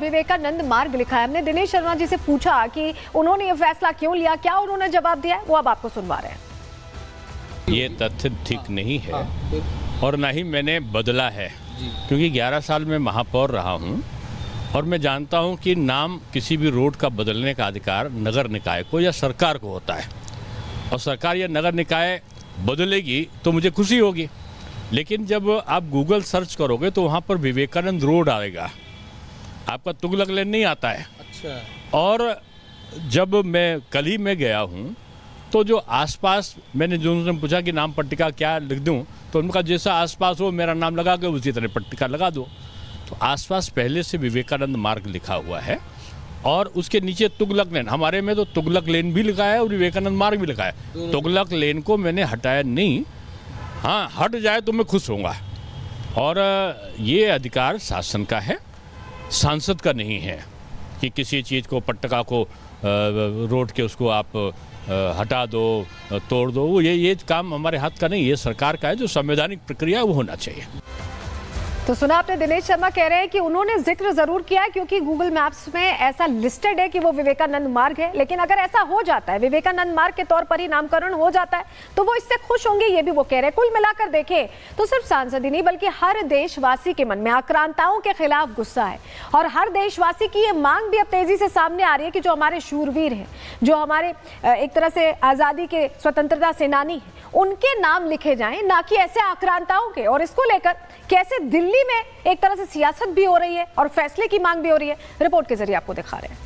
विवेकानंद मार्ग लिखा है। हमने दिनेश शर्मा जी से पूछा कि उन्होंने ये फैसला क्यों लिया, क्या उन्होंने जवाब दिया है, वो अब आपको सुनवा रहे हैं। ये तथ्य ठीक नहीं है और ना ही मैंने बदला है, क्योंकि 11 साल में महापौर रहा हूँ और मैं जानता हूँ कि नाम किसी भी रोड का बदलने का अधिकार नगर निकाय को या सरकार को होता है, और सरकार या नगर निकाय बदलेगी तो मुझे खुशी होगी। लेकिन जब आप गूगल सर्च करोगे तो वहाँ पर विवेकानंद रोड आएगा, आपका तुगलक लेन नहीं आता है। अच्छा। और जब मैं कल ही में गया हूँ तो जो आसपास मैंने जो उन्होंने पूछा कि नाम पट्टिका क्या लिख दूँ, तो उनका जैसा आसपास हो मेरा नाम लगा के उसी तरह पट्टिका लगा दो। तो आसपास पहले से विवेकानंद मार्ग लिखा हुआ है और उसके नीचे तुगलक लेन, हमारे में तो तुगलक लेन भी लिखा है और विवेकानंद मार्ग भी लिखा है। तुगलक लेन को मैंने हटाया नहीं, हाँ हट जाए तो मैं खुश होऊंगा। और ये अधिकार शासन का है, सांसद का नहीं है कि किसी चीज़ को पट्टिका को रोड के उसको आप हटा दो, तोड़ दो। वो ये काम हमारे हाथ का नहीं, ये सरकार का है। जो संवैधानिक प्रक्रिया है वो होना चाहिए। तो सुना आपने, दिनेश शर्मा कह रहे हैं कि उन्होंने जिक्र जरूर किया है क्योंकि गूगल मैप्स में ऐसा लिस्टेड है कि वो विवेकानंद मार्ग है, लेकिन अगर ऐसा हो जाता है, विवेकानंद मार्ग के तौर पर ही नामकरण हो जाता है, तो वो इससे खुश होंगे, ये भी वो कह रहे हैं। कुल मिलाकर देखें तो सिर्फ सांसद ही नहीं बल्कि हर देशवासी के मन में आक्रांताओं के खिलाफ गुस्सा है और हर देशवासी की ये मांग भी अब तेजी से सामने आ रही है कि जो हमारे शूरवीर हैं, जो हमारे एक तरह से आजादी के स्वतंत्रता सेनानी हैं, उनके नाम लिखे जाएं, ना कि ऐसे आक्रांताओं के। और इसको लेकर कैसे दिल्ली में एक तरह से सियासत भी हो रही है और फैसले की मांग भी हो रही है, रिपोर्ट के जरिए आपको दिखा रहे हैं।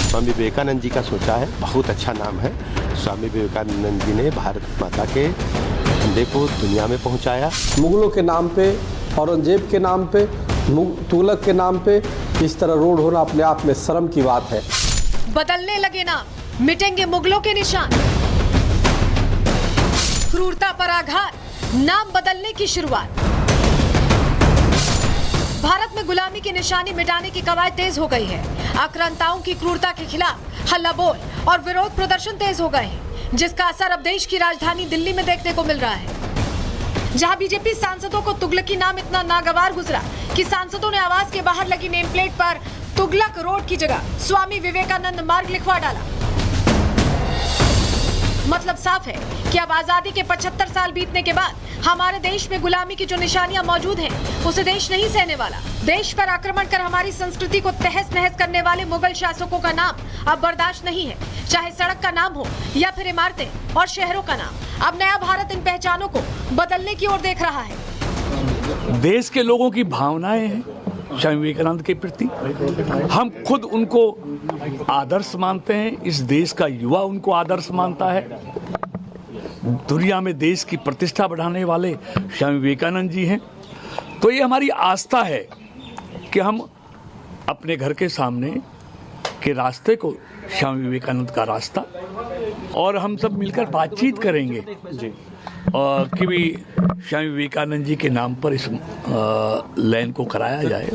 स्वामी विवेकानंद जी का सोचा है, बहुत अच्छा नाम है। स्वामी विवेकानंद जी ने भारत माता के झंडे को दुनिया में पहुंचाया। मुगलों के नाम पे, औरंगजेब के नाम पे, तुगलक के नाम पे इस तरह रोड होना अपने आप में शर्म की बात है। बदलने लगे नाम, मिटेंगे मुगलों के निशान। क्रूरता पर आघात, नाम बदलने की शुरुआत। भारत में गुलामी की निशानी मिटाने की कवायद तेज हो गई है। आक्रांताओं की क्रूरता के खिलाफ हल्ला बोल और विरोध प्रदर्शन तेज हो गए हैं, जिसका असर अब देश की राजधानी दिल्ली में देखने को मिल रहा है, जहां बीजेपी सांसदों को तुगलकी नाम इतना नागवार गुजरा कि सांसदों ने आवास के बाहर लगी नेम प्लेट पर तुगलक रोड की जगह स्वामी विवेकानंद मार्ग लिखवा डाला। मतलब साफ है कि अब आजादी के 75 साल बीतने के बाद हमारे देश में गुलामी की जो निशानियां मौजूद हैं, उसे देश नहीं सहने वाला। देश पर आक्रमण कर हमारी संस्कृति को तहस नहस करने वाले मुगल शासकों का नाम अब बर्दाश्त नहीं है, चाहे सड़क का नाम हो या फिर इमारतें और शहरों का नाम। अब नया भारत इन पहचानों को बदलने की ओर देख रहा है। देश के लोगों की भावनाएं हैं स्वामी विवेकानंद के प्रति, हम खुद उनको आदर्श मानते हैं, इस देश का युवा उनको आदर्श मानता है। दुनिया में देश की प्रतिष्ठा बढ़ाने वाले स्वामी विवेकानंद जी हैं। तो ये हमारी आस्था है कि हम अपने घर के सामने के रास्ते को स्वामी विवेकानंद का रास्ता, और हम सब मिलकर बातचीत करेंगे कि भी स्वामी विवेकानंद जी के नाम पर इस लैन को कराया जाए।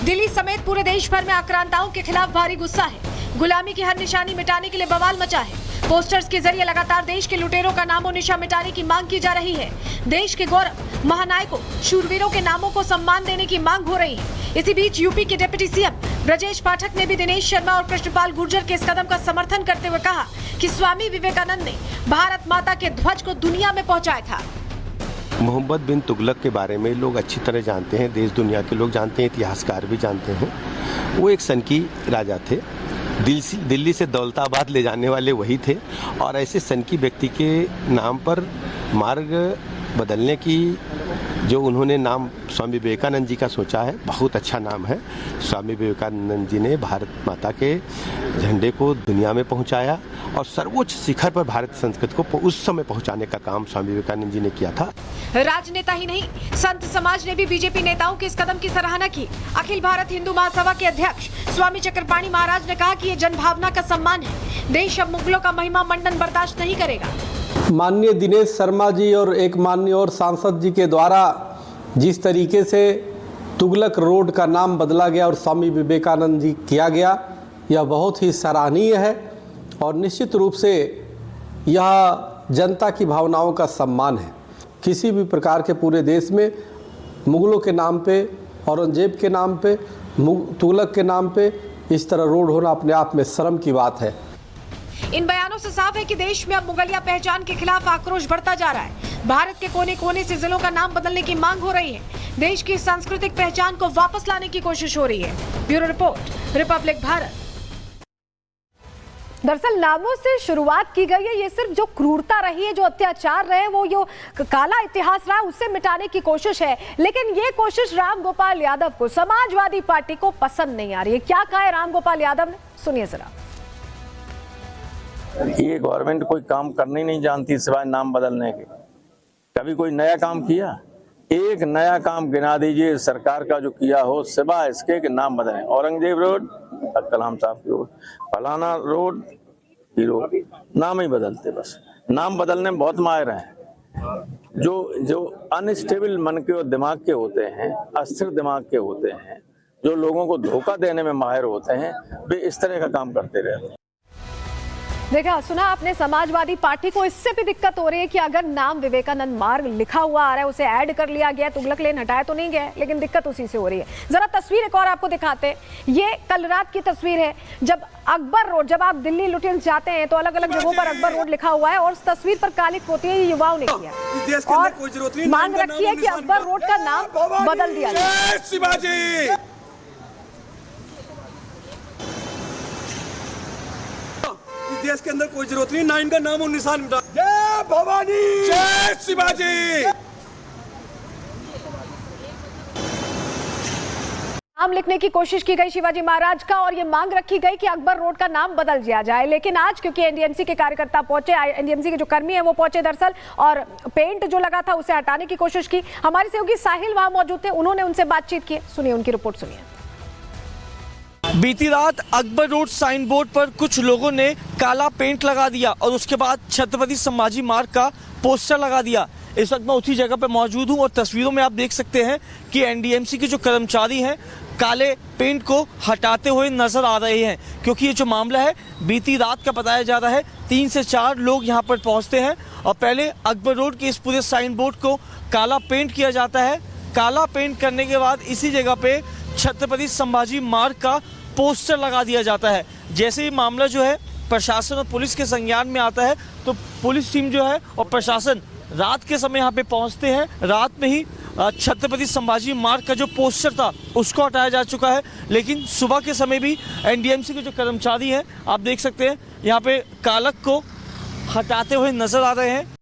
दिल्ली समेत पूरे देश भर में आक्रांताओं के खिलाफ भारी गुस्सा है। गुलामी की हर निशानी मिटाने के लिए बवाल मचा है। पोस्टर्स के जरिए लगातार देश के लुटेरों का नामो निशान मिटाने की मांग की जा रही है। देश के गौरव, महानायकों, शूरवीरों के नामों को सम्मान देने की मांग हो रही है। इसी बीच यूपी के डिप्टी सीएम ब्रजेश पाठक ने भी दिनेश शर्मा और कृष्णपाल गुर्जर के इस कदम का समर्थन करते हुए कहा कि स्वामी विवेकानंद ने भारत माता के ध्वज को दुनिया में पहुंचाया था। मोहम्मद बिन तुगलक के बारे में लोग अच्छी तरह जानते हैं, देश दुनिया के लोग जानते हैं, इतिहासकार भी जानते हैं। वो एक सनकी राजा थे, दिल्ली से दौलताबाद ले जाने वाले वही थे, और ऐसे सनकी व्यक्ति के नाम पर मार्ग बदलने की जो उन्होंने नाम स्वामी विवेकानंद जी का सोचा है, बहुत अच्छा नाम है। स्वामी विवेकानंद जी ने भारत माता के झंडे को दुनिया में पहुंचाया और सर्वोच्च शिखर पर भारतीय संस्कृति को उस समय पहुंचाने का काम स्वामी विवेकानंद जी ने किया था। राजनेता ही नहीं, संत समाज ने भी बीजेपी नेताओं के इस कदम की सराहना की। अखिल भारत हिंदू महासभा के अध्यक्ष स्वामी चक्रपाणी महाराज ने कहा कि ये जनभावना का सम्मान है। देश अब मुगलों का महिमा मंडन बर्दाश्त नहीं करेगा। माननीय दिनेश शर्मा जी और एक माननीय और सांसद जी के द्वारा जिस तरीके से तुगलक रोड का नाम बदला गया और स्वामी विवेकानंद जी किया गया, यह बहुत ही सराहनीय है और निश्चित रूप से यह जनता की भावनाओं का सम्मान है। किसी भी प्रकार के पूरे देश में मुगलों के नाम पे, औरंगजेब के नाम पे, तुगलक के नाम पे इस तरह रोड होना अपने आप में शर्म की बात है। इन बयानों से साफ है कि देश में अब मुगलिया पहचान के खिलाफ आक्रोश बढ़ता जा रहा है। भारत के कोने कोने से जिलों का नाम बदलने की मांग हो रही है। देश की सांस्कृतिक पहचान को वापस लाने की कोशिश हो रही है। Bureau report, Republic Bharat. दरअसल नामों से शुरुआत की गई है। ये सिर्फ जो क्रूरता रही है, जो अत्याचार रहे, वो जो काला इतिहास रहा, उससे मिटाने की कोशिश है। लेकिन ये कोशिश राम गोपाल यादव को, समाजवादी पार्टी को पसंद नहीं आ रही है। क्या कहा है राम गोपाल यादव ने, सुनिए जरा। ये गवर्नमेंट कोई काम करने ही नहीं जानती सिवाय नाम बदलने के। कभी कोई नया काम किया? एक नया काम गिना दीजिए सरकार का जो किया हो, सिवाय इसके कि नाम बदलें। औरंगजेब रोड, कलाम साहब की रोड, फलाना रोड की रोड, नाम ही बदलते। बस नाम बदलने में बहुत माहिर हैं। जो अनस्टेबल मन के और दिमाग के होते हैं, अस्थिर दिमाग के होते हैं, जो लोगों को धोखा देने में माहिर होते हैं, वे इस तरह का काम करते रहते हैं। देखा, सुना आपने, समाजवादी पार्टी को इससे भी दिक्कत हो रही है कि अगर नाम विवेकानंद मार्ग लिखा हुआ आ रहा है, उसे ऐड कर लिया गया, तुगलक लेन हटाया तो नहीं गया, लेकिन दिक्कत उसी से हो रही है। जरा तस्वीर एक और आपको दिखाते हैं। ये कल रात की तस्वीर है, जब अकबर रोड, जब आप दिल्ली लुटियंस जाते हैं तो अलग अलग जगहों पर अकबर रोड लिखा हुआ है और उस तस्वीर पर काली पोती युवाओं ने किया और मांग रखी है कि अकबर रोड का नाम बदल दिया जाए। देश के अंदर कोई जरूरत नहीं, ना इनका नाम और निशान मिटा। जय भवानी, जय शिवाजी। नाम लिखने की कोशिश की गई शिवाजी महाराज का और ये मांग रखी गई कि अकबर रोड का नाम बदल दिया जाए। लेकिन आज क्योंकि एनडीएमसी के कार्यकर्ता पहुंचे, एनडीएमसी के जो कर्मी हैं वो पहुंचे दरअसल, और पेंट जो लगा था उसे हटाने की कोशिश की। हमारे सहयोगी साहिल वहां मौजूद थे, उन्होंने उनसे बातचीत की। सुनिए उनकी रिपोर्ट, सुनिए। बीती रात अकबर रोड साइन बोर्ड पर कुछ लोगों ने काला पेंट लगा दिया और उसके बाद छत्रपति संभाजी मार्ग का पोस्टर लगा दिया। इस वक्त मैं उसी जगह पर मौजूद हूं और तस्वीरों में आप देख सकते हैं कि एनडीएमसी के जो कर्मचारी हैं काले पेंट को हटाते हुए नजर आ रहे हैं, क्योंकि ये जो मामला है बीती रात का बताया जा रहा है। 3 से 4 लोग यहाँ पर पहुँचते हैं और पहले अकबर रोड के इस पूरे साइन बोर्ड को काला पेंट किया जाता है। काला पेंट करने के बाद इसी जगह पे छत्रपति संभाजी मार्ग का पोस्टर लगा दिया जाता है। जैसे ही मामला जो है प्रशासन और पुलिस के संज्ञान में आता है तो पुलिस टीम जो है और प्रशासन रात के समय यहाँ पे पहुँचते हैं। रात में ही छत्रपति संभाजी मार्ग का जो पोस्टर था उसको हटाया जा चुका है, लेकिन सुबह के समय भी एनडीएमसी के जो कर्मचारी हैं आप देख सकते हैं यहाँ पे कालक को हटाते हुए नजर आ रहे हैं।